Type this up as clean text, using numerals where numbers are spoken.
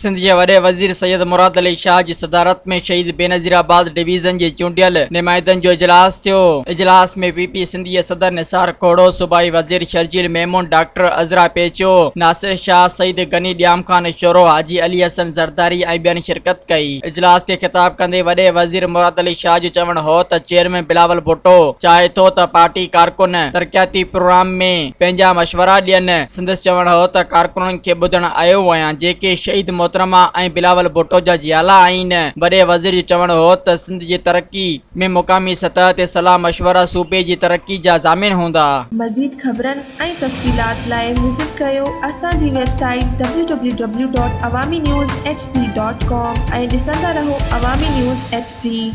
सिंध जे वॾे वज़ीर सैयद मुराद अली शाह जी सदारत में शहीद बेनज़ीराबाद डिवीज़न जे चूंडियल नुमाइंदनि जो इजलास थियो। इजलास में पीपी सिंधी जे सदर निसार खोड़ो, सूबाई वज़ीर शर्जील मेमून, डॉक्टर अज़रा पेचो, नासिर शाह, सईद गनी, ॾियाम खान शोरो, हाजी अली हसन ज़रदारी ऐं ॿियनि शिरकत कई। इजलास के खिताब कंदे वॾे वज़ीर मुराद अली शाह जो चवणु हो त चेयरमैन बिलावल भुट्टो चाहे थो त पार्टी कारकुन तरक़ियाती प्रोग्राम में पंहिंजा मशवरा ॾियनि। संदसि चवणु हो त कारकुननि खे ॿुधण आयो आहियां जेके शहीद मोहतरमा ऐं बिलावल भुट्टो जा जियाला आहिनि। वॾे वज़ीर जो चवणु हो त सिंध जी तरक़ी में मुक़ामी सतह ते सलाह मशवरा सूबे जी तरक़ी जा ज़ामिन हूंदा। मज़ीद ख़बरनि ऐं तफ़सीलात लाइ विज़िट कयो असांजी वेबसाइट www.awamiNewsHD.com ऐं ॾिसंदा रहो अवामी न्यूज़ HD।